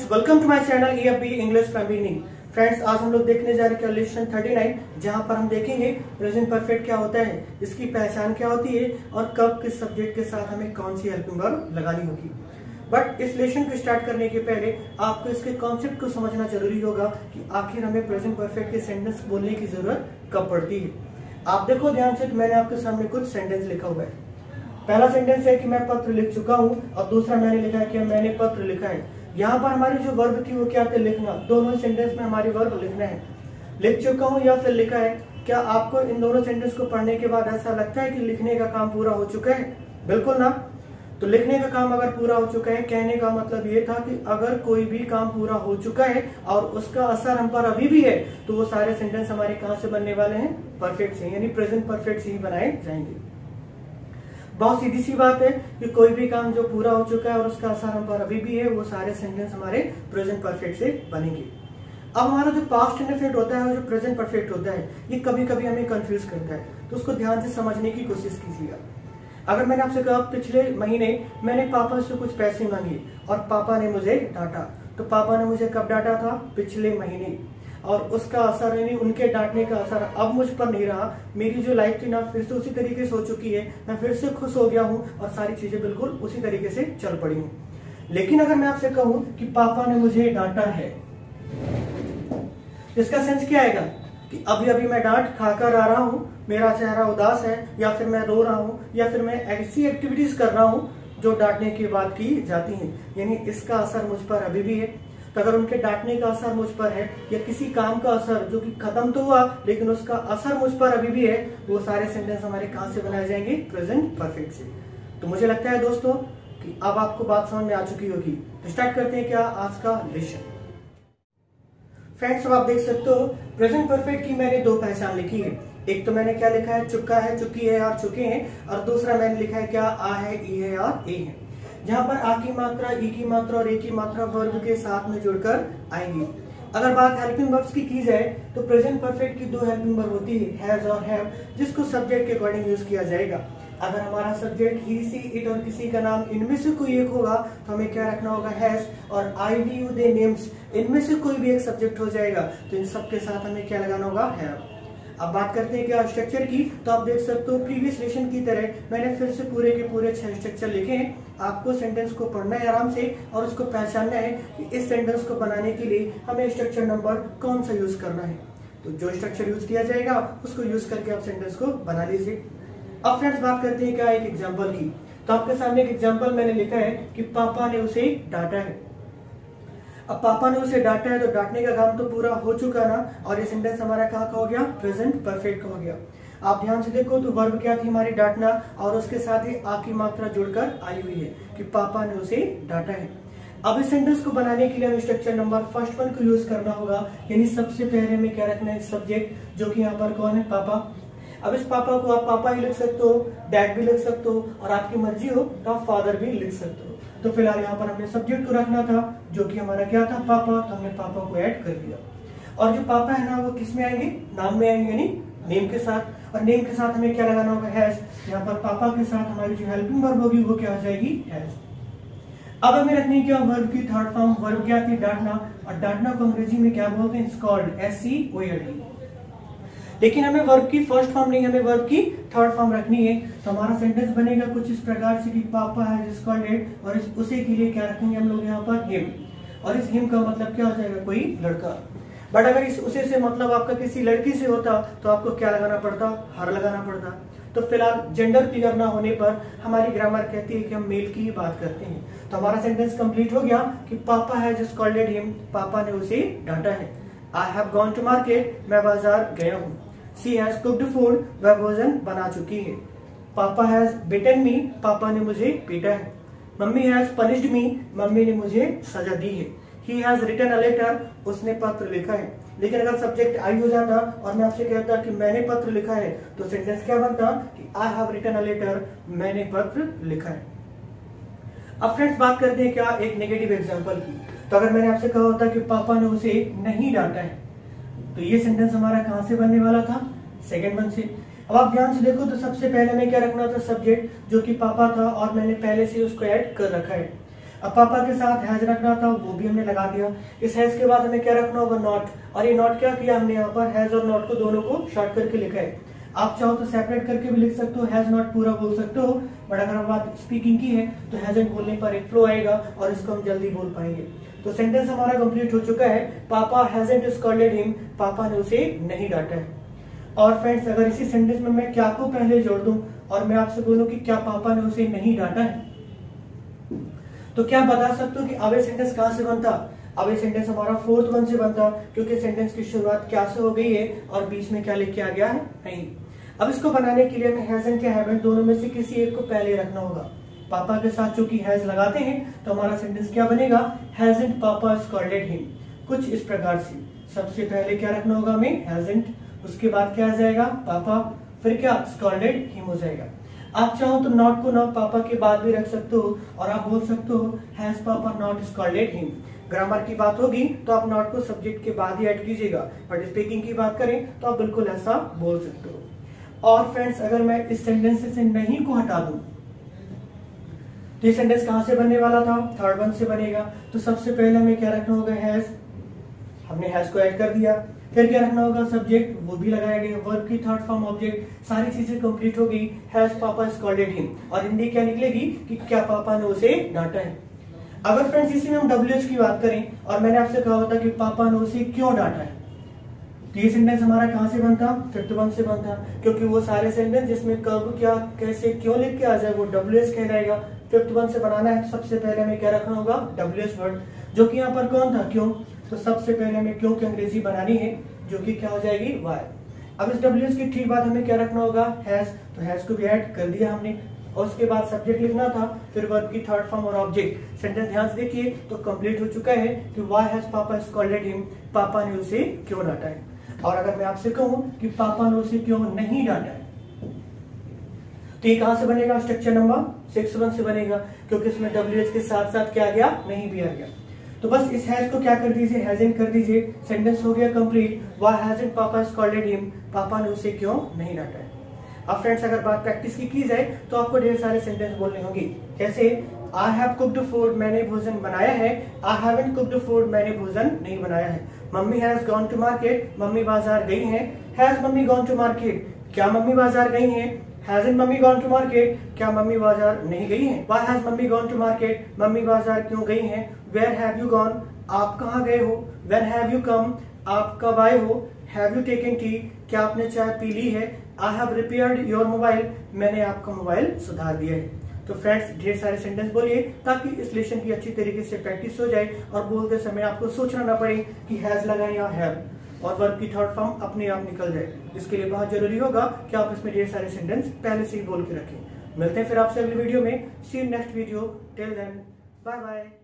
Friends, welcome to my channel EFB English from beginning. Friends, आज हम लोग देखने जा रहे हैं लेसन 39, जहां पर हम देखेंगे प्रेजेंट परफेक्ट क्या होता है, इसकी पहचान क्या होती है और कब किस सब्जेक्ट के साथ हमें कौन सी हेल्पिंग वर्ब लगानी होगी। बट इस लेसन को स्टार्ट करने के पहले आपको इसके कॉन्सेप्ट को समझना जरूरी होगा कि आखिर हमें प्रेजेंट परफेक्ट के सेंटेंस बोलने की जरूरत कब पड़ती है। आप देखो ध्यान से, मैंने आपके सामने कुछ सेंटेंस लिखा हुआ है। पहला सेंटेंस है कि मैं पत्र लिख चुका हूँ और दूसरा मैंने लिखा है कि मैंने पत्र लिखा है। यहाँ पर हमारी जो वर्ब थी वो क्या थे, लिखना। दोनों सेंटेंस में हमारी वर्ब लिखना है। लिख चुका हूँ या फिर लिखा है। क्या आपको इन दोनों सेंटेंस को पढ़ने के बाद ऐसा लगता है कि लिखने का काम पूरा हो चुका है? बिल्कुल ना। तो लिखने का काम अगर पूरा हो चुका है, कहने का मतलब ये था कि अगर कोई भी काम पूरा हो चुका है और उसका असर हम पर अभी भी है, तो वो सारे सेंटेंस हमारे कहाँ से बनने वाले हैं? परफेक्ट से, यानी प्रेजेंट परफेक्ट से ही बनाए जाएंगे। बहुत सीधी सी बात है कि कोई भी काम जो पूरा हो चुका है और उसका असर हम पर अभी भी है, वो सारे सेंटेंस हमारे प्रेजेंट परफेक्ट से बनेंगे। अब हमारा जो पास्ट इंडेफिनिट होता है और जो प्रेजेंट परफेक्ट होता है, ये कभी कभी हमें कंफ्यूज करता है, तो उसको ध्यान से समझने की कोशिश कीजिएगा। अगर मैंने आपसे कहा पिछले महीने मैंने पापा से कुछ पैसे मांगे और पापा ने मुझे डांटा, तो पापा ने मुझे कब डांटा था? पिछले महीने। और उसका असर, यानी उनके डांटने का असर अब मुझ पर नहीं रहा। मेरी जो लाइफ थी ना, फिर से उसी तरीके से हो चुकी है। मैं फिर से खुश हो गया हूँ और सारी चीजें बिल्कुल उसी तरीके से चल पड़ी हूँ। लेकिन अगर मैं आपसे कहूँ कि पापा ने मुझे डांटा है, इसका सेंस क्या आएगा कि अभी अभी मैं डांट खाकर आ रहा हूँ, मेरा चेहरा उदास है, या फिर मैं रो रहा हूँ, या फिर मैं ऐसी एक्टिविटीज कर रहा हूँ जो डांटने की बात की जाती है, यानी इसका असर मुझ पर अभी भी है। तो अगर उनके डांटने का असर मुझ पर है या किसी काम का असर जो कि खत्म तो हुआ लेकिन उसका असर मुझ पर अभी भी है, वो सारे सेंटेंस हमारे कहां से बनाए जाएंगे? प्रेजेंट परफेक्ट से। तो मुझे लगता है दोस्तों कि अब आपको बात समझ में आ चुकी होगी। तो स्टार्ट करते हैं क्या आज का लेसन। फ्रेंड्स, अब आप देख सकते हो प्रेजेंट परफेक्ट की मैंने दो पहचान लिखी है। एक तो मैंने क्या लिखा है, चुका है, चुकी है और चुके हैं, और दूसरा मैंने लिखा है क्या, आ है, ई है और ए है। जहां पर आ की मात्रा, ई की मात्रा और ए की मात्रा वर्ब के साथ में जुड़कर आएंगी। अगर बात हेल्पिंग वर्ब्स की जाए तो प्रेजेंट परफेक्ट की दो हेल्पिंग वर्ब होती है, हैज और हैव, जिसको सब्जेक्ट के अकॉर्डिंग यूज किया जाएगा। अगर हमारा सब्जेक्ट ही, सी, इट और किसी का नाम इनमें से कोई एक होगा तो हमें क्या रखना होगा, हैज, और आई, वी, यू, दे, नेम्स इनमें से कोई भी एक सब्जेक्ट हो जाएगा तो इन सब के साथ हमें क्या लगाना होगा, हैव। अब बात करते हैं क्या स्ट्रक्चर की। तो आप देख सकते हो प्रीवियस लेसन की तरह मैंने फिर से पूरे के पूरे 6 स्ट्रक्चर लिखे हैं। आपको सेंटेंस को पढ़ना है आराम से और उसको पहचानना है कि इस सेंटेंस को बनाने के लिए हमें स्ट्रक्चर नंबर कौन सा यूज करना है। तो जो स्ट्रक्चर यूज किया जाएगा उसको यूज करके आप सेंटेंस को बना लीजिए। अब फ्रेंड्स, बात करते हैं क्या एक एग्जाम्पल की। तो आपके सामने एक एग्जाम्पल मैंने लिखा है कि पापा ने उसे डांटा है। अब पापा ने उसे डांटा है तो डांटने का काम तो पूरा हो चुका ना, और ये सेंटेंस हमारा कहाँ का हो गया, प्रेजेंट परफेक्ट का हो गया। आप ध्यान से देखो तो वर्ब क्या थी हमारी, डांटना, और उसके साथ ही आ की मात्रा जुड़कर आई हुई है कि पापा ने उसे डांटा है। अब इस सेंटेंस को बनाने के लिए हमें स्ट्रक्चर नंबर फर्स्ट वन को यूज करना होगा, यानी सबसे पहले में क्या रखना है, सब्जेक्ट, जो कि यहाँ पर कौन है, पापा। अब इस पापा को आप पापा ही लिख सकते हो, डैड भी लिख सकते हो, और आपकी मर्जी हो तो आप फादर भी लिख सकते हो। तो फिलहाल यहाँ पर हमने सब्जेक्ट को रखना था जो कि हमारा क्या था, पापा, तो हमने पापा को ऐड कर दिया। और जो पापा है ना, वो किस में आएंगे, नाम में आएंगे, यानी नेम के साथ। और नेम के साथ हमें क्या लगाना होगा, हैज। यहाँ पर पापा के साथ हमारी जो हेल्पिंग वर्ब होगी वो क्या हो जाएगी, हैज। अब हमें रखनी क्या, वर्ब की थर्ड फॉर्म। वर्ब क्या थी, डांटना, और डांटना को अंग्रेजी में क्या बोलते हैं, स्कॉल्ड, SCOLD। लेकिन हमें वर्ब की फर्स्ट फॉर्म नहीं, हमें वर्ब की थर्ड फॉर्म रखनी है। तो हमारा सेंटेंस बनेगा कुछ इस प्रकार से कि पापा है स्कॉल्डेड, और उसे के लिए क्या रखेंगे हम लोग यहाँ पर, हिम। और इस हिम का मतलब क्या हो जाएगा, कोई लड़का। बट अगर इस उसे से मतलब आपका किसी लड़की से होता तो आपको क्या लगाना पड़ता, हर लगाना पड़ता। तो फिलहाल जेंडर क्लियर ना होने पर हमारी ग्रामर कहती है कि हम मेल की ही बात करते हैं। तो हमारा सेंटेंस कंप्लीट हो गया कि पापा हैज स्कॉल्डेड हिम, पापा ने उसे डांटा है। I have gone to market, मैं बाजार गया हूँ। शी हैज कुक्ड फूड, वह भोजन बना चुकी है। पापा हैज बिटन मी, पापा ने मुझे पीटा है। Mummy has punished me, mummy ने मुझे सजा दी है। He has written a letter, उसने पत्र लिखा है। लेकिन अगर सब्जेक्ट आई हो जाता और मैं आपसे कहता कि मैंने पत्र लिखा है, तो सेंटेंस क्या बनता कि I have written a letter, मैंने पत्र लिखा है। अब फ्रेंड्स, बात करते हैं क्या एक नेगेटिव एग्जांपल की। तो अगर मैंने आपसे कहा होता कि पापा ने उसे नहीं डांटा है, तो ये सेंटेंस हमारा कहां से बनने वाला था, सेकंड वन से। अब आप ध्यान से देखो तो सबसे पहले हमें क्या रखना था, सब्जेक्ट, जो कि पापा था, और मैंने पहले से उसको ऐड कर रखा है। अब पापा के साथ हैज रखना था, वो भी हमने लगा दिया। इस हैज के बाद हमें क्या रखना होगा, नॉट। और ये नॉट क्या किया हमने, यहाँ पर हैज और नॉट को दोनों को शॉर्ट करके लिखा है। आप चाहो तो सेपरेट करके भी लिख सकते हो, हैज नॉट पूरा बोल सकते हो, बट अगर हम बात स्पीकिंग की है तो हैजंट बोलने पर एक फ्लो आएगा और इसको हम जल्दी बोल पाएंगे। तो सेंटेंस हमारा कंप्लीट हो चुका है, पापा हैजंट स्कॉल्डेड हिम, पापा ने उसे नहीं डांटा है। और फ्रेंड्स, अगर इसी सेंटेंस में मैं क्या को पहले जोड़ दूं और मैं आपसे बोलूं कि क्या पापा ने उसे नहीं डांटा है, तो क्या बता सकते हो कि अब ये सेंटेंस कहां से बनता। अब ये सेंटेंस हमारा फोर्थ वन से बनता, क्योंकि सेंटेंस की शुरुआत क्या से हो गई है और बीच में क्या लिख के आ गया है, नहीं। अब इसको बनाने के लिए हमें हैजंट या हैवेंट दोनों में से किसी एक को पहले रखना होगा। पापा के साथ चूंकि हैज लगाते हैं तो हमारा सेंटेंस क्या बनेगा, हैजंट पापा स्कॉल्डेड हिम। कुछ इस प्रकार से, सबसे पहले क्या रखना होगा हमें, हैजंट, उसके बाद क्या आ जाएगा, पापा, फिर क्या, स्कॉल्डेड हिम हो जाएगा। आप चाहो तो नॉट को ना पापा के बाद भी रख सकते हो और आप बोल सकते हो हैज पापा नॉट स्कॉल्डेड हिम। ग्रामर की बात होगी तो आप नॉट को सब्जेक्ट के बाद ही ऐड कीजिएगा, बट स्पीकिंग की बात करें तो आप बिल्कुल ऐसा बोल सकते हो। और फ्रेंड्स, अगर मैं इस सेंटेंस से नहीं को हटा दूं तो ये सेंटेंस कहां से बनने वाला था, थर्ड वन से बनेगा। तो सबसे पहले हमें क्या रखना होगा, हैज, हमने हैज को ऐड कर दिया। फिर क्या रखना होगा, सब्जेक्ट, वो भी लगाया गया। वर्ब की थर्ड फॉर्म ऑब्जेक्ट, सारी चीजें कंप्लीट हो गई। हैज पापा स्कॉल्डेड हिम, और हिंदी क्या निकलेगी कि क्या पापा ने उसे डांटा है। अगर फ्रेंड्स इसी में हम WH की बात करें और मैंने आपसे कहा था कि पापा ने उसे क्यों डांटा है, तो ये सेंटेंस हमारा कहां से बनता, फिफ्थ वन से बनता, क्योंकि वो सारे सेंटेंस जिसमें कब, क्या, कैसे, क्यों लिख के आ जाए वो WH कहलाएगा। फिफ्थ वन से बनाना है, सबसे पहले हमें क्या रखना होगा, WH वर्ड, जो कि यहाँ पर कौन था, क्यों। तो सबसे पहले हमें क्यों की अंग्रेजी बनानी है, जो कि क्या हो जाएगी, वाई। अब इस WH की ठीक बाद हमें क्या रखना होगा, हैज। तो हैज को भी ऐड कर दिया हमने, और उसके बाद सब्जेक्ट लिखना था, फिर वर्ब की थर्ड फॉर्म और ऑब्जेक्ट। सेंटेंस ध्यान से देखिए तो कंप्लीट हो चुका है कि व्हाई हैज पापा स्कॉल्डेड हिम, पापा ने उसे क्यों डांटा है। और अगर मैं आपसे कहूं कि पापा ने उसे क्यों नहीं डांटा है, तो ये कहां से बनेगा, स्ट्रक्चर नंबर 6 से बनेगा, क्योंकि इसमें WH के साथ साथ क्या आ गया, नहीं भी आ गया। तो बस इस हैज को क्या कर दीजिए, हैजंट कर दीजिए, सेंटेंस हो गया कंप्लीट। व्हाई हैजंट पापा स्कॉल्डेड हिम, पापा ने उसे क्यों नहीं डांटा है। अब फ्रेंड्स, अगर बात प्रैक्टिस की जाए तो आपको ढेर सारे सेंटेंस बोलने होंगे, जैसे आई हैव कुक्ड फूड, मैंने भोजन बनाया है। आई हैवंट कुक्ड फूड, मैंने भोजन नहीं बनाया है। Mummy has gone to market, mummy बाजार गई हैं। Has mummy gone to market, क्या मम्मी बाजार गई हैं। Hasn't mummy gone to market, क्या मम्मी बाजार नहीं गई हैं। Why has mummy gone to market, mummy बाजार क्यों गई हैं। वेयर हैव यू गॉन, आप कहाँ गए हो। व्हेन हैव यू कम, आप कब आए हो। हैव यू टेकन टी, क्या आपने चाय पी ली है। I have repaired your mobile, मैंने आपका मोबाइल सुधार दिया है। तो फ्रेंड्स, ढेर सारे सेंटेंस बोलिए ताकि इस लेसन की अच्छी तरीके से प्रैक्टिस हो जाए और बोलते समय आपको सोचना ना पड़े कि हैज लगाए या हैव, और वर्ब की थर्ड फॉर्म अपने आप निकल जाए। इसके लिए बहुत जरूरी होगा कि आप इसमें ढेर सारे सेंटेंस पहले से ही बोल के रखें। मिलते हैं फिर आपसे अगली वीडियो में। See you next video, till then, bye bye.